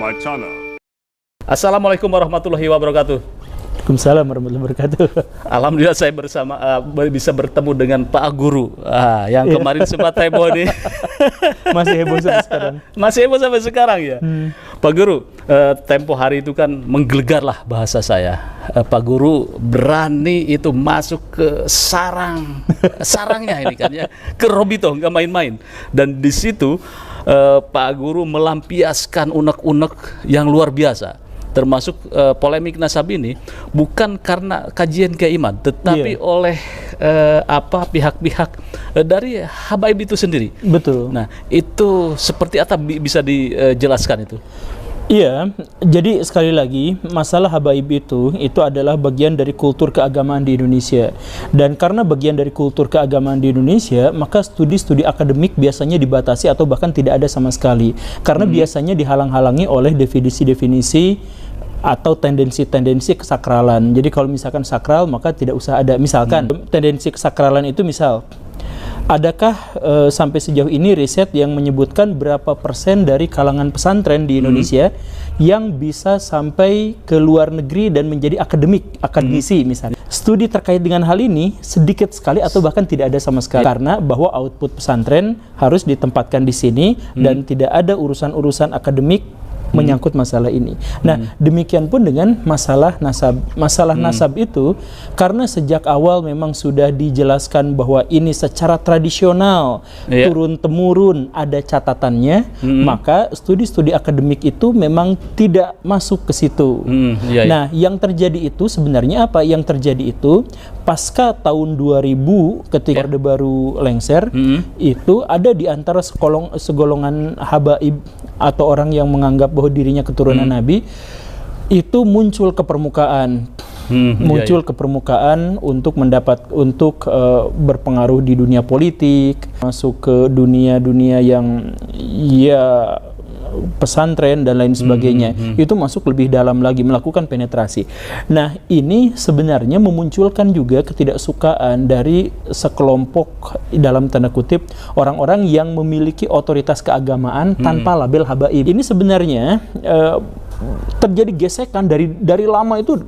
my channel. Assalamualaikum warahmatullahi wabarakatuh. Waalaikumsalam warahmatullahi wabarakatuh. Alhamdulillah saya bisa bertemu dengan Pak Guru yang kemarin sempat heboh nih. Masih heboh sampai sekarang. Masih heboh sampai sekarang ya. Pak Guru, tempo hari itu kan menggelegar lah bahasa saya. Pak Guru berani itu masuk ke sarangnya ini kan ya, ke Robito, nggak main-main. Dan di situ Pak Guru melampiaskan unek-unek yang luar biasa. Termasuk polemik nasab ini bukan karena kajian keiman, tetapi oleh pihak-pihak dari Habaib itu sendiri. Betul. Nah, itu seperti apa bisa dijelaskan itu? Iya, jadi sekali lagi masalah habaib itu adalah bagian dari kultur keagamaan di Indonesia. Dan karena bagian dari kultur keagamaan di Indonesia, maka studi-studi akademik biasanya dibatasi atau bahkan tidak ada sama sekali. Karena biasanya dihalang-halangi oleh definisi-definisi atau tendensi-tendensi kesakralan. Jadi kalau misalkan sakral, maka tidak usah ada. Misalkan tendensi kesakralan itu adakah sampai sejauh ini riset yang menyebutkan berapa persen dari kalangan pesantren di Indonesia yang bisa sampai ke luar negeri dan menjadi akademisi misalnya. Studi terkait dengan hal ini sedikit sekali atau bahkan tidak ada sama sekali. Karena bahwa output pesantren harus ditempatkan di sini dan tidak ada urusan-urusan akademik menyangkut masalah ini. Nah, demikian pun dengan masalah nasab. Masalah nasab itu karena sejak awal memang sudah dijelaskan bahwa ini secara tradisional turun-temurun ada catatannya, maka studi-studi akademik itu memang tidak masuk ke situ. Nah, yang terjadi itu sebenarnya apa? Yang terjadi itu pasca tahun 2000 ketika Orde Baru lengser, itu ada di antara segolongan habaib atau orang yang menganggap bahwa dirinya keturunan Nabi itu muncul ke permukaan, ke permukaan untuk berpengaruh di dunia politik, masuk ke dunia yang pesantren dan lain sebagainya. Itu masuk lebih dalam lagi, melakukan penetrasi. Nah, ini sebenarnya memunculkan juga ketidaksukaan dari sekelompok dalam tanda kutip orang-orang yang memiliki otoritas keagamaan tanpa label habaib. Ini sebenarnya terjadi gesekan dari lama itu,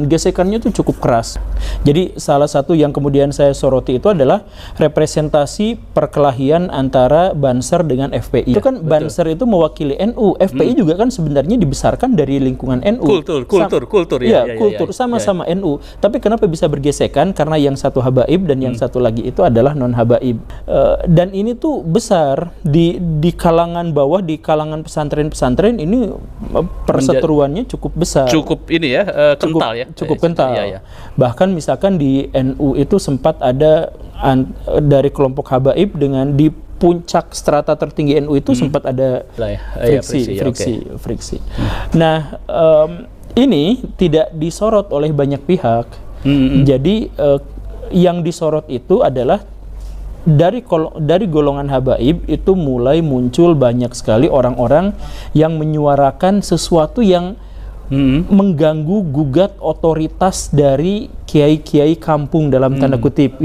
gesekannya itu cukup keras. Jadi salah satu yang kemudian saya soroti itu adalah representasi perkelahian antara Banser dengan FPI. Itu kan Banser itu mewakili NU, FPI juga kan sebenarnya dibesarkan dari lingkungan NU. Kultur sama-sama NU. Tapi kenapa bisa bergesekan? Karena yang satu habaib dan yang satu lagi itu adalah non habaib. Dan ini tuh besar di kalangan bawah, di kalangan pesantren-pesantren ini perseteruannya cukup besar. Cukup ini ya, kental ya. Cukup kental. Bahkan misalkan di NU itu sempat ada dari kelompok habaib dengan di puncak strata tertinggi NU itu sempat ada friksi. Nah, ini tidak disorot oleh banyak pihak. Jadi yang disorot itu adalah dari golongan habaib itu mulai muncul banyak sekali orang-orang yang menyuarakan sesuatu yang mengganggu gugat otoritas dari kiai-kiai kampung dalam tanda kutip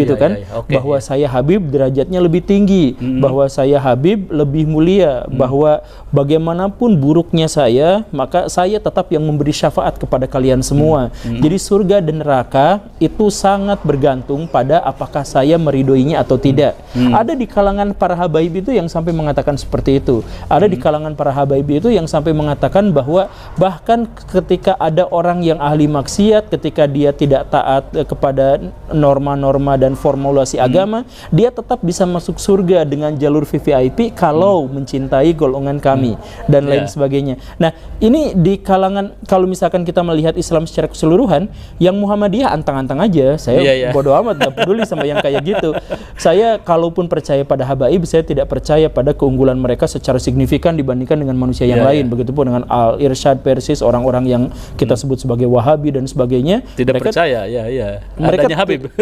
bahwa saya Habib derajatnya lebih tinggi, bahwa saya Habib lebih mulia, bahwa bagaimanapun buruknya saya, maka saya tetap yang memberi syafaat kepada kalian semua. Jadi surga dan neraka itu sangat bergantung pada apakah saya meridoinya atau tidak. Ada di kalangan para habaib itu yang sampai mengatakan seperti itu. Ada di kalangan para habaib itu yang sampai mengatakan bahwa bahkan ketika ada orang yang ahli maksiat, ketika dia tidak taat kepada norma-norma dan formulasi agama, dia tetap bisa masuk surga dengan jalur VVIP kalau mencintai golongan kami dan lain sebagainya. Nah, ini di kalangan, kalau misalkan kita melihat Islam secara keseluruhan, yang Muhammadiyah antang-antang aja, saya bodoh amat, gak peduli sama yang kayak gitu. Saya kalaupun percaya pada habaib, saya tidak percaya pada keunggulan mereka secara signifikan dibandingkan dengan manusia yang lain. Begitupun dengan Al-Irsyad Persis, orang-orang yang kita sebut sebagai Wahabi dan sebagainya. Tidak mereka percaya, mereka Habib.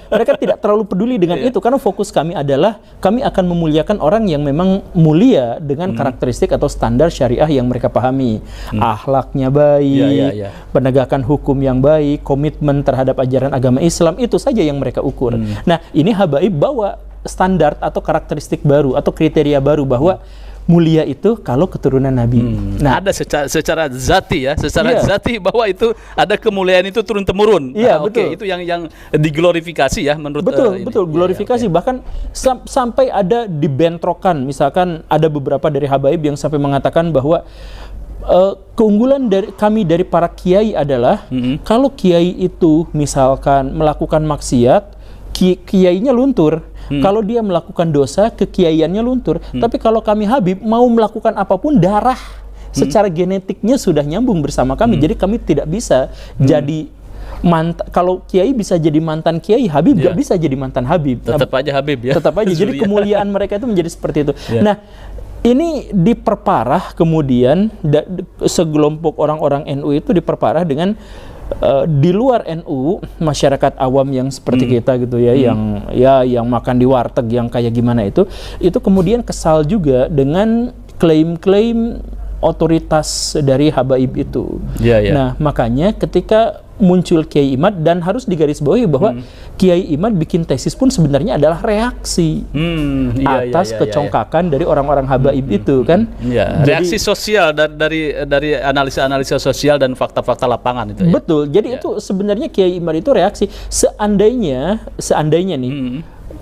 Mereka tidak terlalu peduli dengan itu, karena fokus kami adalah kami akan memuliakan orang yang memang mulia dengan karakteristik atau standar syariah yang mereka pahami, akhlaknya baik, penegakan hukum yang baik, komitmen terhadap ajaran agama Islam, itu saja yang mereka ukur. Nah, ini habaib bawa standar atau karakteristik baru atau kriteria baru bahwa mulia itu kalau keturunan Nabi. Nah, ada secara zati ya, secara Iya. zati bahwa itu ada kemuliaan itu turun temurun. Iya, Oke, betul. itu yang diglorifikasi ya menurut Betul, ini. betul, Iya, glorifikasi. iya, oke. Bahkan sampai ada dibentrokan. Misalkan ada beberapa dari habaib yang sampai mengatakan bahwa keunggulan dari para kiai adalah kalau kiai itu misalkan melakukan maksiat, kiainya luntur. Kalau dia melakukan dosa, kekiaiannya luntur. Tapi kalau kami Habib mau melakukan apapun, darah secara genetiknya sudah nyambung bersama kami. Jadi kami tidak bisa jadi kalau kiai bisa jadi mantan kiai, Habib Iya. nggak bisa jadi mantan Habib. Tetap aja Habib ya. Tetap aja. Jadi Zulia. kemuliaan mereka itu menjadi seperti itu. Iya. Nah, ini diperparah kemudian segelompok orang-orang NU itu diperparah dengan di luar NU, masyarakat awam yang seperti kita gitu ya, yang makan di warteg yang kayak gimana itu kemudian kesal juga dengan klaim-klaim otoritas dari habaib itu. Iya, iya. Nah, makanya ketika muncul Kiai Imad, dan harus digarisbawahi bahwa Kiai Imad bikin tesis pun sebenarnya adalah reaksi Iya, atas iya. kecongkakan dari orang-orang habaib itu kan. Iya, Jadi- reaksi sosial dari analisa-analisa sosial dan fakta-fakta lapangan itu ya. Betul. Jadi itu sebenarnya Kiai Imad itu reaksi. Seandainya nih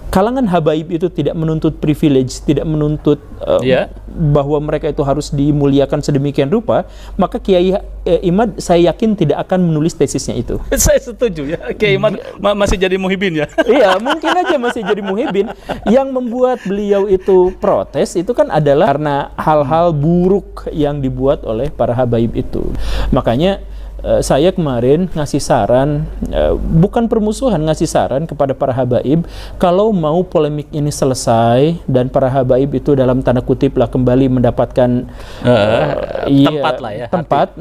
kalangan habaib itu tidak menuntut privilege, tidak menuntut Iya. bahwa mereka itu harus dimuliakan sedemikian rupa, maka Kiai Imad saya yakin tidak akan menulis tesisnya itu. Saya setuju ya. Kiai Imad masih jadi muhibin ya. Iya, mungkin aja masih jadi muhibin. Yang membuat beliau itu protes itu kan adalah karena hal-hal buruk yang dibuat oleh para habaib itu. Makanya saya kemarin ngasih saran, bukan permusuhan, ngasih saran kepada para habaib, kalau mau polemik ini selesai dan para habaib itu dalam tanda kutip lah kembali mendapatkan tempat lah ya, tempat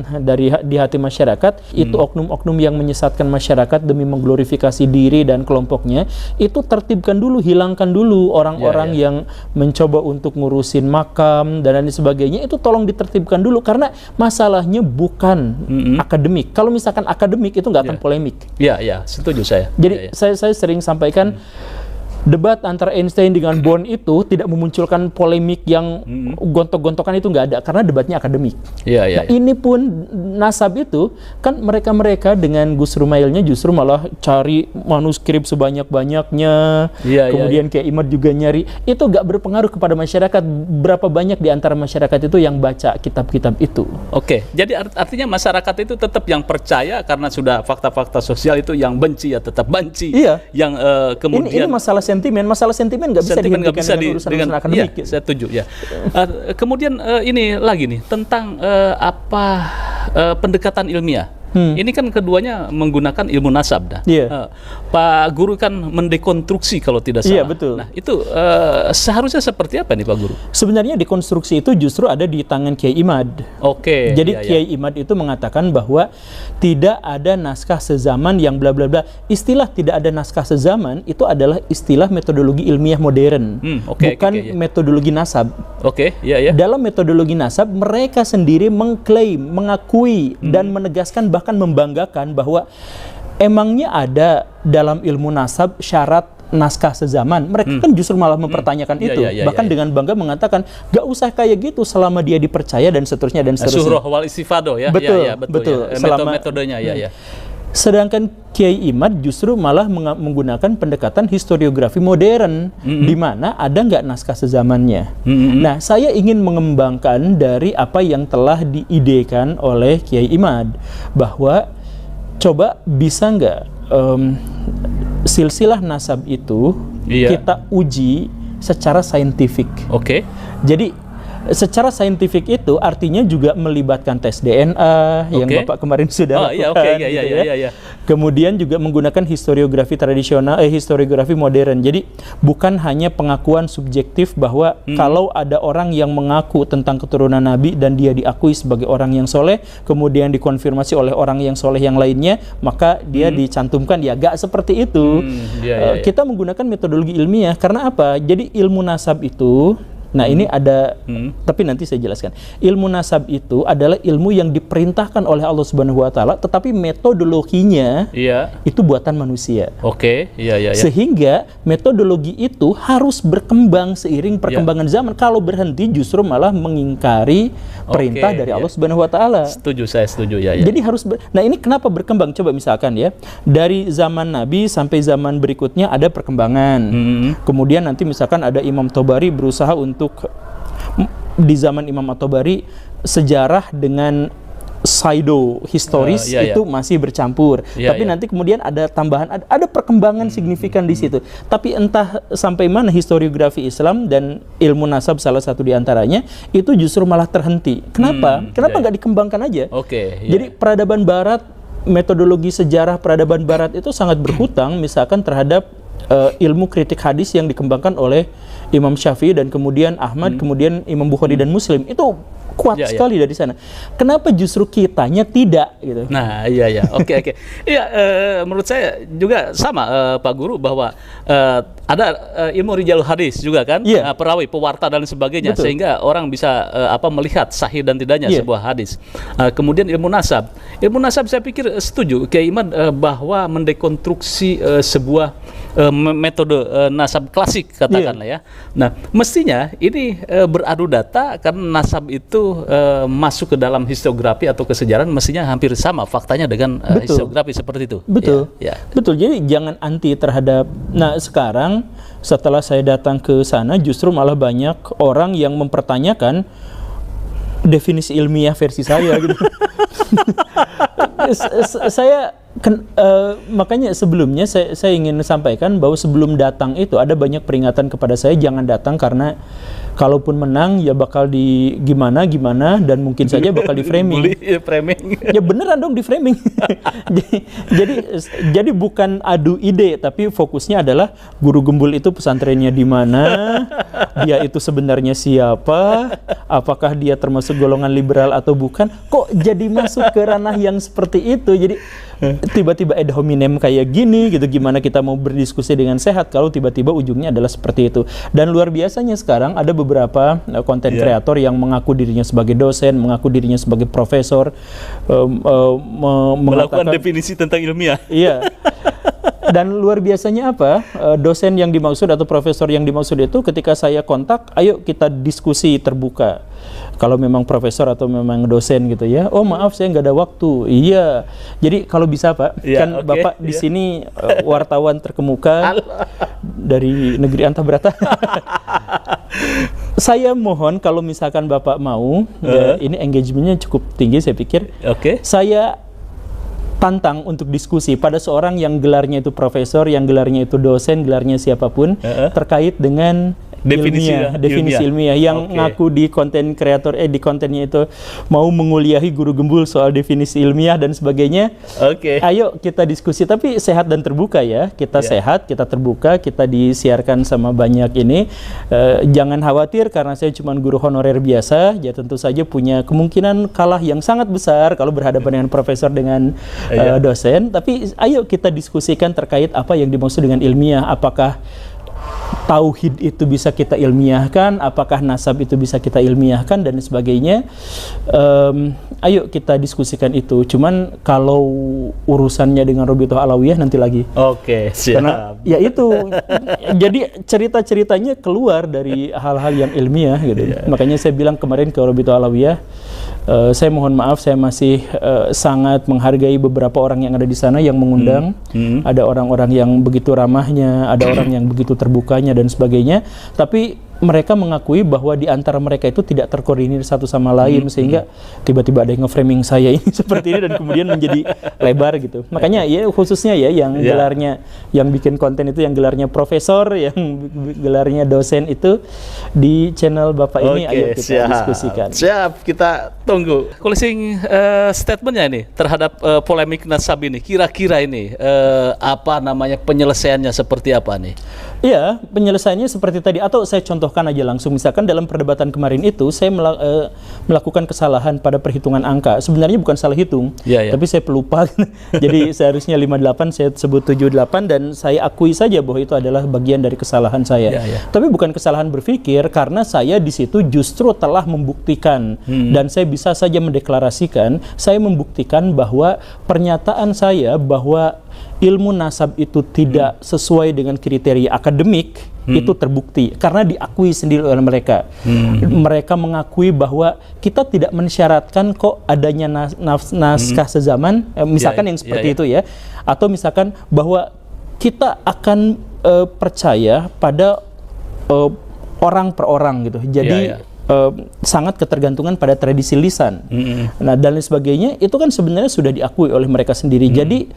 di hati masyarakat, itu oknum-oknum yang menyesatkan masyarakat demi mengglorifikasi diri dan kelompoknya, itu tertibkan dulu, hilangkan dulu orang-orang yang mencoba untuk ngurusin makam dan lain sebagainya, itu tolong ditertibkan dulu, karena masalahnya bukan akademik. Kalau misalkan akademik itu nggak akan polemik. Iya, iya, setuju saya. Jadi saya sering sampaikan debat antara Einstein dengan Born itu tidak memunculkan polemik yang gontok-gontokan, itu nggak ada karena debatnya akademik. Iya, iya. Nah, ini pun nasab itu kan mereka dengan Gus Rumailnya justru malah cari manuskrip sebanyak-banyaknya. Iya, Kemudian kayak Imad juga nyari. Itu nggak berpengaruh kepada masyarakat. Berapa banyak di antara masyarakat itu yang baca kitab-kitab itu? Oke, jadi artinya masyarakat itu tetap yang percaya karena sudah fakta-fakta sosial, itu yang benci ya tetap benci. Iya. Yang kemudian Ini masalah sentimen nggak bisa sentimen nggak dihentikan bisa dengan urusan-urusan akademik. Iya, saya setuju ya. Kemudian ini lagi nih tentang pendekatan ilmiah. Ini kan keduanya menggunakan ilmu nasab dah. Iya. Pak Guru kan mendekonstruksi kalau tidak salah. Iya, betul. Nah, itu seharusnya seperti apa nih Pak Guru? Sebenarnya dekonstruksi itu justru ada di tangan Kiai Imad. Oke. Jadi iya, iya. Kiai Imad itu mengatakan bahwa tidak ada naskah sezaman yang bla bla bla. Istilah tidak ada naskah sezaman itu adalah istilah metodologi ilmiah modern, bukan iya. metodologi nasab. Oke, iya ya. Dalam metodologi nasab mereka sendiri mengklaim, mengakui dan menegaskan, bahkan membanggakan bahwa emangnya ada dalam ilmu nasab syarat naskah sezaman. Mereka kan justru malah mempertanyakan Iya, itu. iya, iya, Bahkan iya. dengan bangga mengatakan, gak usah kayak gitu selama dia dipercaya dan seterusnya dan seterusnya. Surah wal istifado ya. Betul, Iya, iya, betul. Ya. Metodenya ya, ya. Sedangkan Kiai Imad justru malah menggunakan pendekatan historiografi modern, di mana ada nggak naskah sezamannya. Nah, saya ingin mengembangkan dari apa yang telah diidekan oleh Kiai Imad, bahwa coba bisa nggak silsilah nasab itu kita uji secara saintifik. Oke. Jadi secara saintifik itu artinya juga melibatkan tes DNA yang Bapak kemarin sudah lakukan. Iya. Kemudian juga menggunakan historiografi tradisional, historiografi modern. Jadi bukan hanya pengakuan subjektif bahwa kalau ada orang yang mengaku tentang keturunan Nabi dan dia diakui sebagai orang yang soleh, kemudian dikonfirmasi oleh orang yang soleh yang lainnya, maka dia dicantumkan. Ya, gak seperti itu. Kita menggunakan metodologi ilmiah. Karena apa? Jadi ilmu nasab itu Nah, ini ada, tapi nanti saya jelaskan. Ilmu nasab itu adalah ilmu yang diperintahkan oleh Allah Subhanahu wa taala, tetapi metodologinya itu buatan manusia. Oke, iya. Sehingga metodologi itu harus berkembang seiring perkembangan zaman. Kalau berhenti justru malah mengingkari perintah dari Allah Subhanahu wa taala. Saya setuju ya. Jadi harus nah, ini kenapa berkembang? Coba misalkan ya, dari zaman Nabi sampai zaman berikutnya ada perkembangan. Kemudian nanti misalkan ada Imam Tobari berusaha untuk di zaman Imam At-Tabari sejarah dengan pseudo historis itu masih bercampur. Tapi nanti kemudian ada tambahan, ada perkembangan signifikan di situ. Tapi entah sampai mana historiografi Islam dan ilmu nasab salah satu diantaranya itu justru malah terhenti. Kenapa? Kenapa nggak dikembangkan aja? Jadi peradaban Barat, metodologi sejarah peradaban Barat itu sangat berhutang misalkan terhadap ilmu kritik hadis yang dikembangkan oleh Imam Syafi'i dan kemudian Ahmad, kemudian Imam Bukhari dan Muslim. Itu kuat sekali dari sana. Kenapa justru kitanya tidak gitu? Nah, Oke. Iya, menurut saya juga sama Pak Guru bahwa ada ilmu rijalul hadis juga kan, perawi, pewarta dan sebagainya. Betul. Sehingga orang bisa melihat sahih dan tidaknya sebuah hadis. Kemudian ilmu nasab. Ilmu nasab saya pikir setuju Kiai Iman bahwa mendekonstruksi sebuah metode nasab klasik katakanlah ya. Nah, mestinya ini beradu data karena nasab itu masuk ke dalam historiografi atau kesejarahan mestinya hampir sama faktanya dengan historiografi seperti itu. Betul. Betul. Jadi jangan anti terhadap. Nah, sekarang setelah saya datang ke sana justru malah banyak orang yang mempertanyakan definisi ilmiah versi saya gitu. Makanya sebelumnya saya ingin sampaikan bahwa sebelum datang itu ada banyak peringatan kepada saya, jangan datang karena kalaupun menang ya bakal di gimana dan mungkin saja bakal di framing. Ya beneran dong di framing. jadi bukan adu ide tapi fokusnya adalah guru gembul itu pesantrennya di mana, dia itu sebenarnya siapa, apakah dia termasuk golongan liberal atau bukan, kok jadi masuk ke ranah yang seperti itu. Jadi tiba-tiba ad hominem kayak gini gitu, gimana kita mau berdiskusi dengan sehat kalau tiba-tiba ujungnya adalah seperti itu. Dan luar biasanya sekarang ada beberapa konten kreator yang mengaku dirinya sebagai dosen, mengaku dirinya sebagai profesor, melakukan definisi tentang ilmiah. Iya. Dan luar biasanya apa? Dosen yang dimaksud atau profesor yang dimaksud itu ketika saya kontak, ayo kita diskusi terbuka. Kalau memang profesor atau memang dosen gitu ya. Oh maaf saya nggak ada waktu. Iya. Jadi kalau bisa Pak, kan Bapak di sini wartawan terkemuka dari negeri Antah Berata. Saya mohon kalau misalkan Bapak mau, ini engagementnya cukup tinggi saya pikir. Saya tantang untuk diskusi pada seorang yang gelarnya itu profesor, yang gelarnya itu dosen, gelarnya siapapun terkait dengan definisi ilmiah yang ngaku di konten kreator di kontennya itu mau menguliahi guru gembul soal definisi ilmiah dan sebagainya. Ayo kita diskusi tapi sehat dan terbuka ya. Kita sehat, kita terbuka, kita disiarkan sama banyak ini. Jangan khawatir karena saya cuma guru honorer biasa, ya tentu saja punya kemungkinan kalah yang sangat besar kalau berhadapan dengan profesor dengan dosen, tapi ayo kita diskusikan terkait apa yang dimaksud dengan ilmiah. Apakah tauhid itu bisa kita ilmiahkan, apakah nasab itu bisa kita ilmiahkan dan sebagainya. Ayo kita diskusikan itu. Cuman kalau urusannya dengan Robitoh Alawiyah nanti lagi. Siap. Karena ya itu jadi cerita-ceritanya keluar dari hal-hal yang ilmiah gitu. Makanya saya bilang kemarin ke Robitoh Alawiyah, saya mohon maaf saya masih sangat menghargai beberapa orang yang ada di sana yang mengundang. Ada orang-orang yang begitu ramahnya, ada orang yang begitu terbukanya dan sebagainya, tapi mereka mengakui bahwa di antara mereka itu tidak terkoordinir satu sama lain sehingga tiba-tiba ada yang nge-framing saya ini seperti ini dan kemudian menjadi lebar gitu. Makanya ya khususnya ya yang gelarnya yang bikin konten itu yang gelarnya profesor, yang gelarnya dosen itu di channel Bapak ini ayo kita diskusikan. Siap, kita tunggu closing statementnya ini terhadap polemik nasab ini. Kira-kira ini apa namanya penyelesaiannya seperti apa nih? Iya, penyelesaiannya seperti tadi, atau saya contohkan aja langsung, misalkan dalam perdebatan kemarin itu saya melakukan kesalahan pada perhitungan angka. Sebenarnya bukan salah hitung, tapi saya pelupa. Jadi seharusnya 58, saya sebut 78, dan saya akui saja bahwa itu adalah bagian dari kesalahan saya. Tapi bukan kesalahan berpikir, karena saya di situ justru telah membuktikan, dan saya bisa saja mendeklarasikan, saya membuktikan bahwa pernyataan saya bahwa ilmu nasab itu tidak sesuai dengan kriteria akademik itu terbukti karena diakui sendiri oleh mereka. Mereka mengakui bahwa kita tidak mensyaratkan kok adanya naskah sezaman, misalkan yang seperti itu ya, atau misalkan bahwa kita akan percaya pada orang per orang gitu. Jadi sangat ketergantungan pada tradisi lisan. Nah, dan lain sebagainya itu kan sebenarnya sudah diakui oleh mereka sendiri. Jadi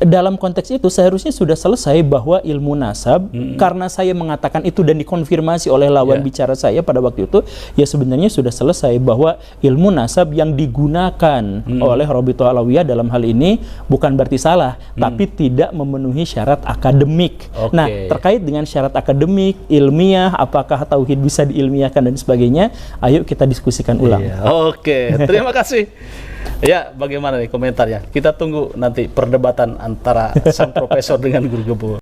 dalam konteks itu seharusnya sudah selesai bahwa ilmu nasab, karena saya mengatakan itu dan dikonfirmasi oleh lawan bicara saya pada waktu itu, ya sebenarnya sudah selesai bahwa ilmu nasab yang digunakan oleh Rabithah Alawiyah dalam hal ini bukan berarti salah, tapi tidak memenuhi syarat akademik. Nah, terkait dengan syarat akademik, ilmiah, apakah tauhid bisa diilmiahkan dan sebagainya, ayo kita diskusikan ulang. Terima kasih. Ya, bagaimana nih komentarnya? Kita tunggu nanti perdebatan antara sang profesor dengan guru Gebo.